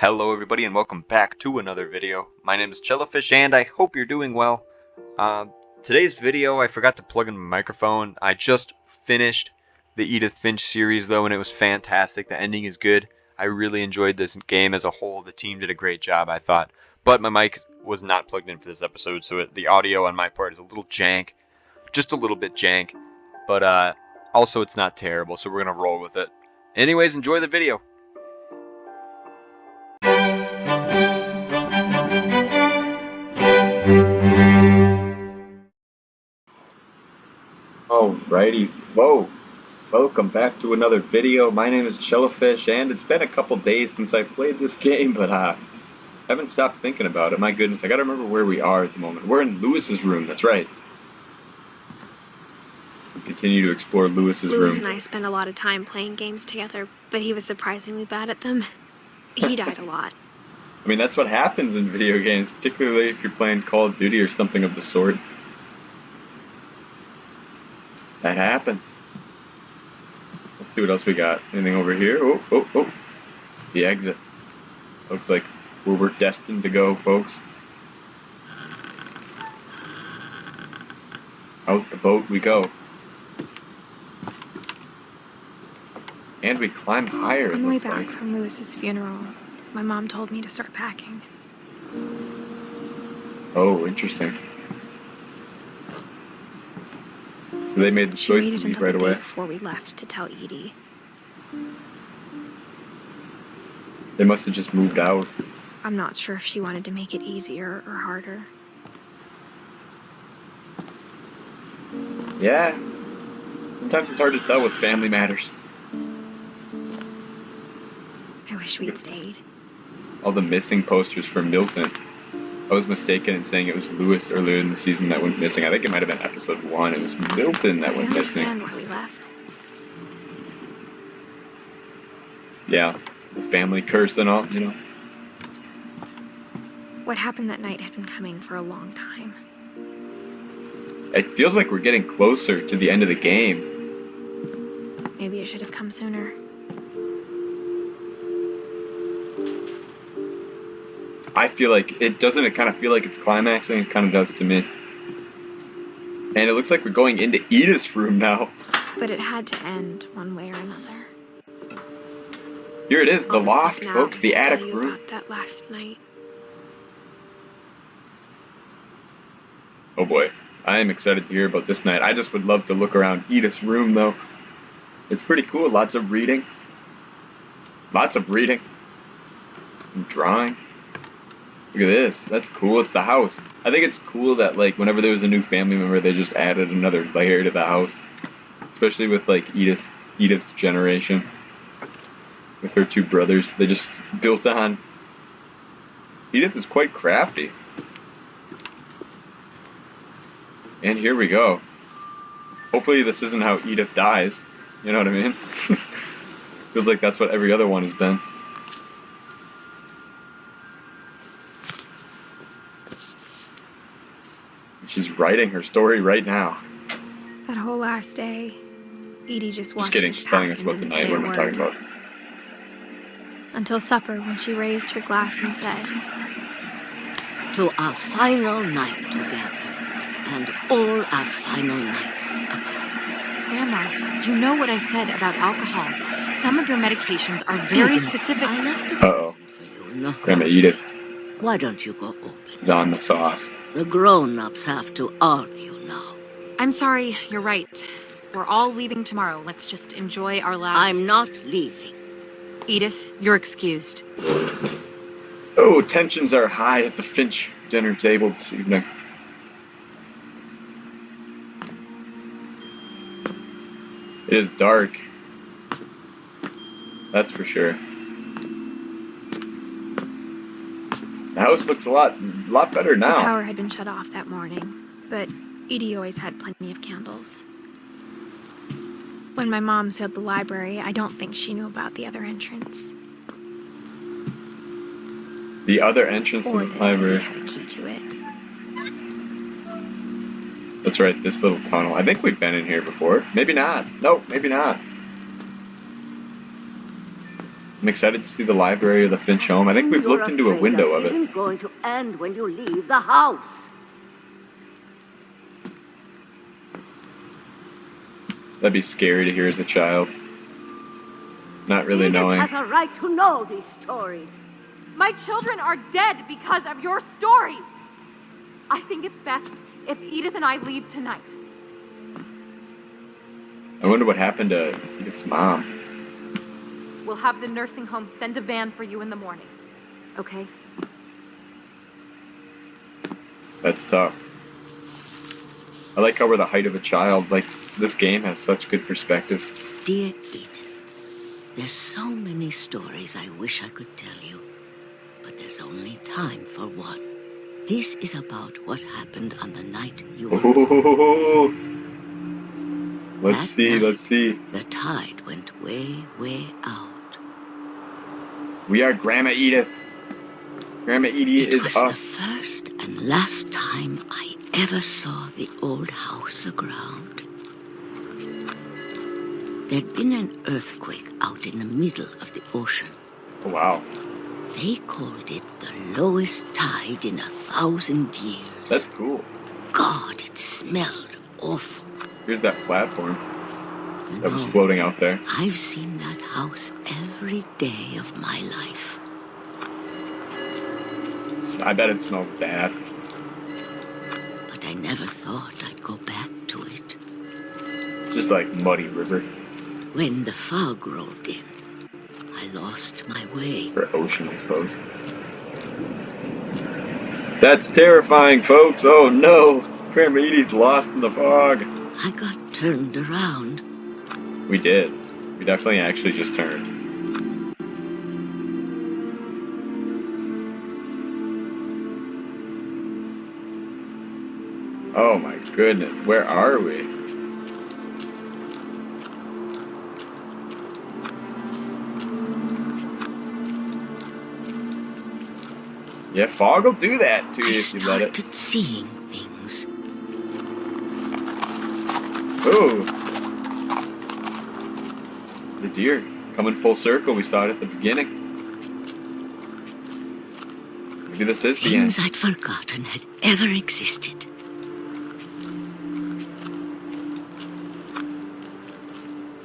Hello everybody and welcome back to another video. My name is Jellyfish and I hope you're doing well. Today's video I forgot to plug in my microphone. I just finished the Edith Finch series though and it was fantastic. The ending is good. I really enjoyed this game as a whole. The team did a great job, I thought. But my mic was not plugged in for this episode, so the audio on my part is a little jank. Just a little bit jank. But also it's not terrible, so we're going to roll with it. Anyways, enjoy the video. Alrighty folks, welcome back to another video. My name is Jellyfish and it's been a couple days since I played this game, but I haven't stopped thinking about it. My goodness, I gotta remember where we are at the moment. We're in Lewis's room, that's right. We continue to explore Lewis's room. Lewis and I spent a lot of time playing games together, but he was surprisingly bad at them. He died a lot. I mean, that's what happens in video games, particularly if you're playing Call of Duty or something of the sort. That happens. Let's see what else we got. Anything over here? Oh. The exit. Looks like where we're destined to go, folks. Out the boat we go. And we climb higher. On the way back from Lewis's funeral, my mom told me to start packing. Oh, interesting. So they made the choice to leave right away. Before we left to tell Edie. They must have just moved out. I'm not sure if she wanted to make it easier or harder. Yeah. Sometimes it's hard to tell with family matters. I wish we'd stayed. All the missing posters from Milton. I was mistaken in saying it was Lewis earlier in the season that went missing. I think it might have been episode 1. It was Milton that went missing. I understand why we left. Yeah, the family curse and all, you know. What happened that night had been coming for a long time. It feels like we're getting closer to the end of the game. Maybe it should have come sooner. I feel like it doesn't. It kind of feel like it's climaxing. It kind of does to me. And it looks like we're going into Edith's room now. But it had to end one way or another. Here it is, the loft, folks, the attic room. About that last night. Oh boy, I am excited to hear about this night. I just would love to look around Edith's room though. It's pretty cool. Lots of reading. Lots of reading. And drawing. Look at this. That's cool. It's the house. I think it's cool that, like, whenever there was a new family member, they just added another layer to the house. Especially with, like, Edith's generation. With her 2 brothers. They just built on. Edith is quite crafty. And here we go. Hopefully this isn't how Edith dies. You know what I mean? Feels like that's what every other one has been. She's writing her story right now. That whole last day, Edie just watched us us telling us about the night. What am I talking about? Until supper, when she raised her glass and said, "To our final night together, and all our final nights apart." Grandma, you know what I said about alcohol. Some of your medications are very specific. I left a present for you in the hall. Grandma Edith. Why don't you go open? Is on the sauce. The grown-ups have to argue now. I'm sorry, you're right. We're all leaving tomorrow. Let's just enjoy our last... I'm not leaving. Edith, you're excused. Oh, tensions are high at the Finch dinner table this evening. It is dark. That's for sure. The house looks a lot better now. The power had been shut off that morning, but Edie always had plenty of candles. When my mom sealed the library, I don't think she knew about the other entrance. The other entrance to the library. Or that had a key to it. That's right, this little tunnel. I think we've been in here before. Maybe not. Nope, maybe not. I'm excited to see the library of the Finch home. I think we've looked into a window of it. Isn't going to end when you leave the house. That'd be scary to hear as a child. Not really Edith knowing. has a right to know these stories. My children are dead because of your stories. I think it's best if Edith and I leave tonight. I wonder what happened to Edith's mom. We'll have the nursing home send a van for you in the morning. Okay? That's tough. I like how we're the height of a child. Like, this game has such good perspective. Dear Edith, there's so many stories I wish I could tell you, but there's only time for one. This is about what happened on the night you were born. Let's see. The tide went way, way out. We are Grandma Edith. Grandma Edith It is was us. the first and last time I ever saw the old house aground. There'd been an earthquake out in the middle of the ocean. Oh, wow. They called it the lowest tide in 1,000 years. That's cool. God, it smelled awful. Here's that platform You that was know, floating out there. I've seen that house every day of my life. I bet it smells bad. But I never thought I'd go back to it. Just like muddy river When the fog rolled in, I lost my way. or ocean, I suppose. That's terrifying, folks. Oh no, Grandma Edie's lost in the fog. I got turned around. We did. We definitely actually just turned. Oh my goodness, where are we? Yeah, fog will do that to I you if you let it. started seeing things. Ooh. The deer coming full circle. We saw it at the beginning. Maybe this is the end. Things I'd forgotten had ever existed.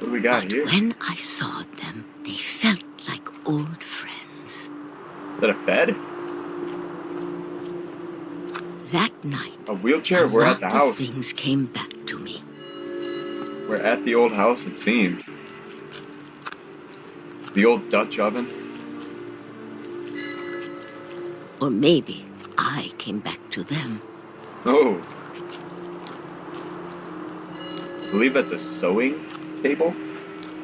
What do we got But here? Is when I saw them, they felt like old friends. that a bed? That night, A wheelchair? We're at the a lot house. of things came back to me. We're at the old house, it seems. The old Dutch oven. Or maybe I came back to them. Oh. I believe that's a sewing table,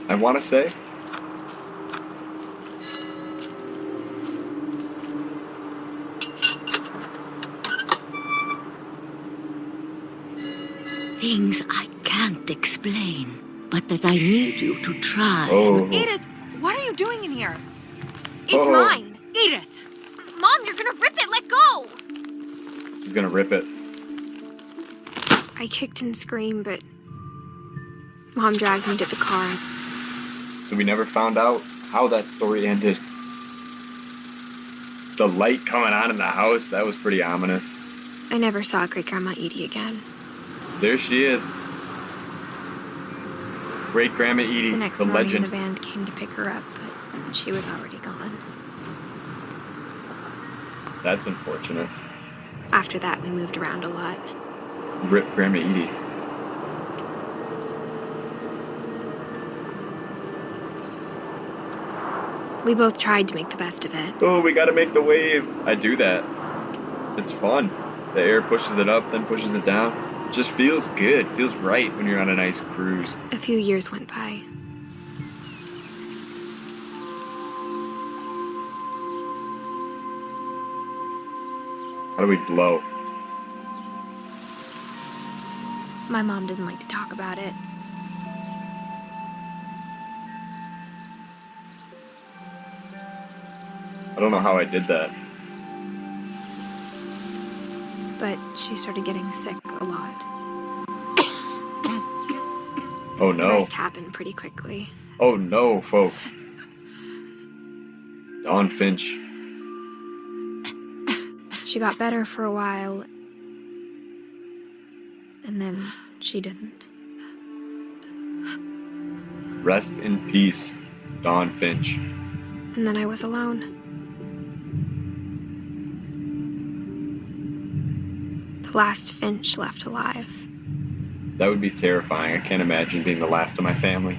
I want to say. Things I can't explain, but that I need you to try. Oh. Edith, what are you doing in here? It's Oh. mine. Edith! Mom, you're gonna rip it. Let go. She's gonna rip it. I kicked and screamed, but Mom dragged me to the car. So we never found out how that story ended. The light coming on in the house, that was pretty ominous. I never saw Great Grandma Edie again. There she is. Great Grandma Edie, The next the morning, legend. the band came to pick her up, but she was already gone. That's unfortunate. After that, we moved around a lot. Rip Grandma Edie. We both tried to make the best of it. Oh, we gotta make the wave. I do that. It's fun. The air pushes it up, then pushes it down. It just feels good. Feels right when you're on a nice cruise. A few years went by. How do we blow? My mom didn't like to talk about it. I don't know how I did that. But she started getting sick a lot. Oh The no. rest happened pretty quickly. Oh no, folks. Dawn Finch. She got better for a while, and then she didn't. Rest in peace, Dawn Finch. And then I was alone. The last Finch left alive. That would be terrifying. I can't imagine being the last of my family.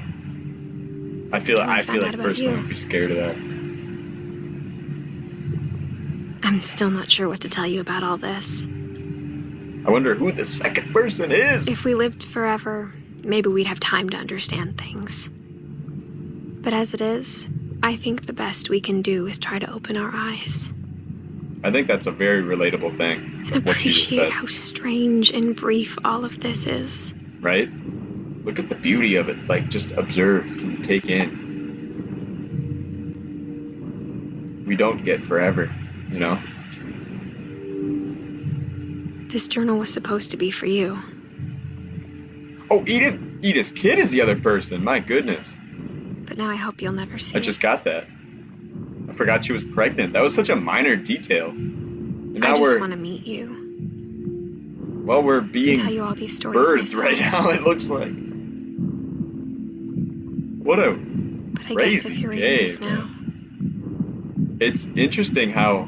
I feel Until I like found out about personally you. would be scared of that. I'm still not sure what to tell you about all this. I wonder who the second person is. If we lived forever, maybe we'd have time to understand things. But as it is, I think the best we can do is try to open our eyes. I think that's a very relatable thing. And What she just appreciate said. how strange and brief all of this is. Right? Look at the beauty of it. Like, just observe and take in. We don't get forever, you know? This journal was supposed to be for you. Oh, Edith! Edith's kid is the other person. My goodness. But now I hope you'll never see I it. just got that. I forgot she was pregnant. That was such a minor detail. And now I just we're, want to meet you. well, we're And being tell you all these stories birds myself. right now, it looks like. What a But I guess crazy if you're reading this day, now, It's interesting how,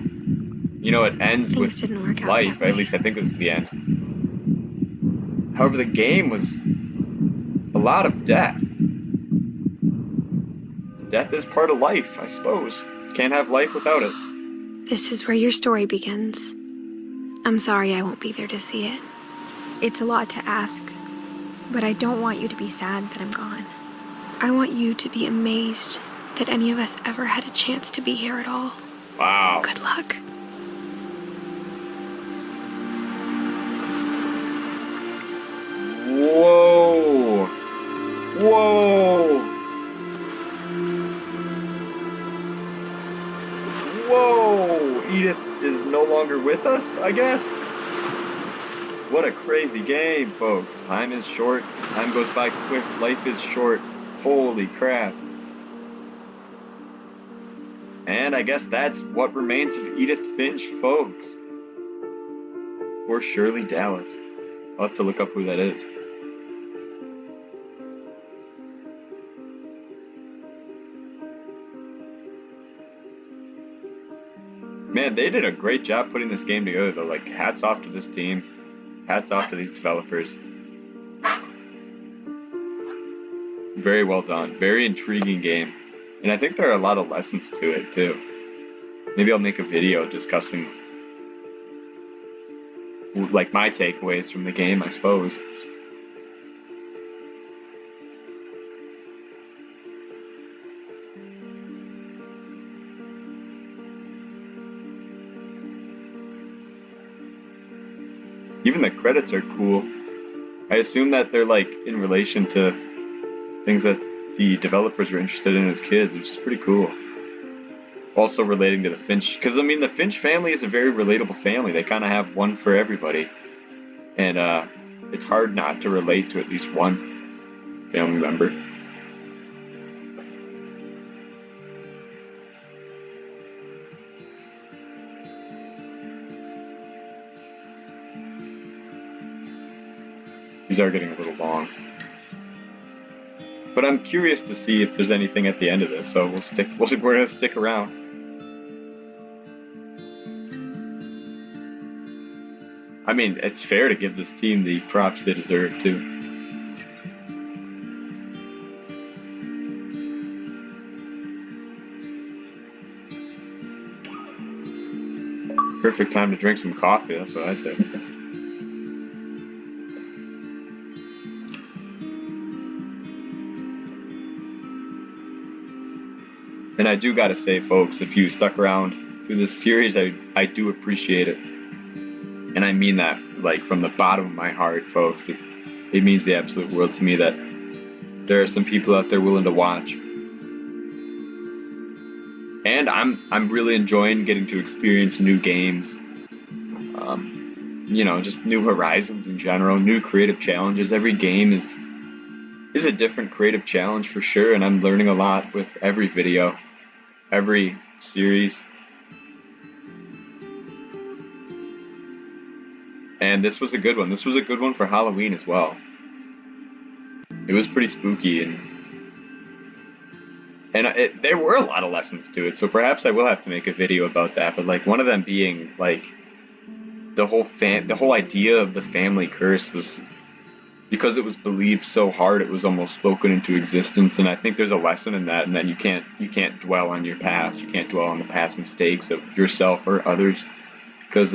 you know, it ends things with didn't work out life. that way. At least I think this is the end. However, the game was a lot of death. Death is part of life, I suppose. Can't have life without it. This is where your story begins. I'm sorry I won't be there to see it. It's a lot to ask, but I don't want you to be sad that I'm gone. I want you to be amazed that any of us ever had a chance to be here at all. Wow. Good luck. Whoa. Whoa. Whoa. Edith is no longer with us, I guess. What a crazy game, folks. Time is short. Time goes by quick. Life is short. Holy crap. And I guess that's what remains of Edith Finch, folks. Or Shirley Dallas. I'll have to look up who that is. Man, they did a great job putting this game together, though. Like, hats off to this team. Hats off to these developers. Very well done. Very intriguing game. And I think there are a lot of lessons to it, too. Maybe I'll make a video discussing, like, my takeaways from the game, I suppose. Even the credits are cool. I assume that they're, like, in relation to things that the developers were interested in as kids, which is pretty cool. Also relating to the Finch, because I mean the Finch family is a very relatable family. They kind of have one for everybody, and it's hard not to relate to at least one family member. These are getting a little long. But I'm curious to see if there's anything at the end of this, so we're gonna stick around. I mean, it's fair to give this team the props they deserve, too. Perfect time to drink some coffee, that's what I say. And I do gotta say, folks, if you stuck around through this series, I do appreciate it. And I mean that, like, from the bottom of my heart, folks. It means the absolute world to me that there are some people out there willing to watch. And I'm really enjoying getting to experience new games. You know, just new horizons in general, new creative challenges. Every game is a different creative challenge for sure, and I'm learning a lot with every video. Every series. And this was a good one. This was a good one for Halloween as well. It was pretty spooky, and there were a lot of lessons to it, so perhaps I will have to make a video about that. But like one of them being like the whole idea of the family curse was because it was believed so hard, it was almost spoken into existence. And I think there's a lesson in that, and that you can't dwell on your past. You can't dwell on the past mistakes of yourself or others, because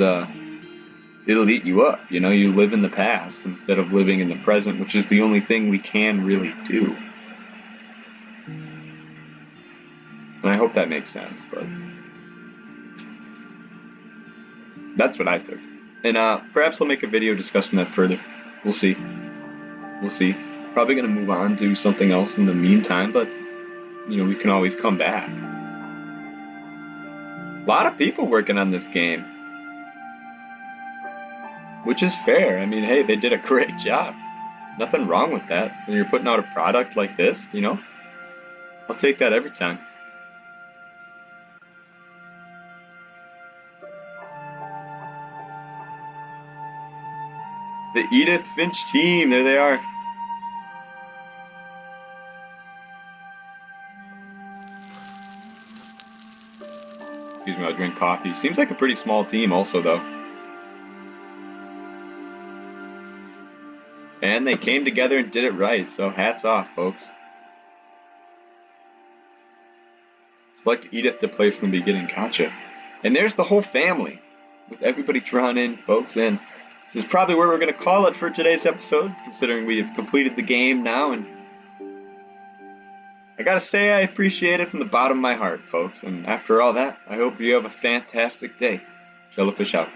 it'll eat you up. You know, you live in the past instead of living in the present, which is the only thing we can really do. And I hope that makes sense, but that's what I took. And perhaps I'll make a video discussing that further. We'll see. We'll see. Probably going to move on to something else in the meantime, but, you know, we can always come back. A lot of people working on this game, which is fair. I mean, hey, they did a great job. Nothing wrong with that. When you're putting out a product like this, you know, I'll take that every time. The Edith Finch team, there they are. Excuse me, I'll drink coffee. Seems like a pretty small team also, though. And they came together and did it right, so hats off, folks. Select Edith to play from the beginning, gotcha. And there's the whole family, with everybody drawn in, folks, and this is probably where we're going to call it for today's episode, considering we have completed the game now, and I gotta say I appreciate it from the bottom of my heart, folks, and after all that, I hope you have a fantastic day. Jellyfish out.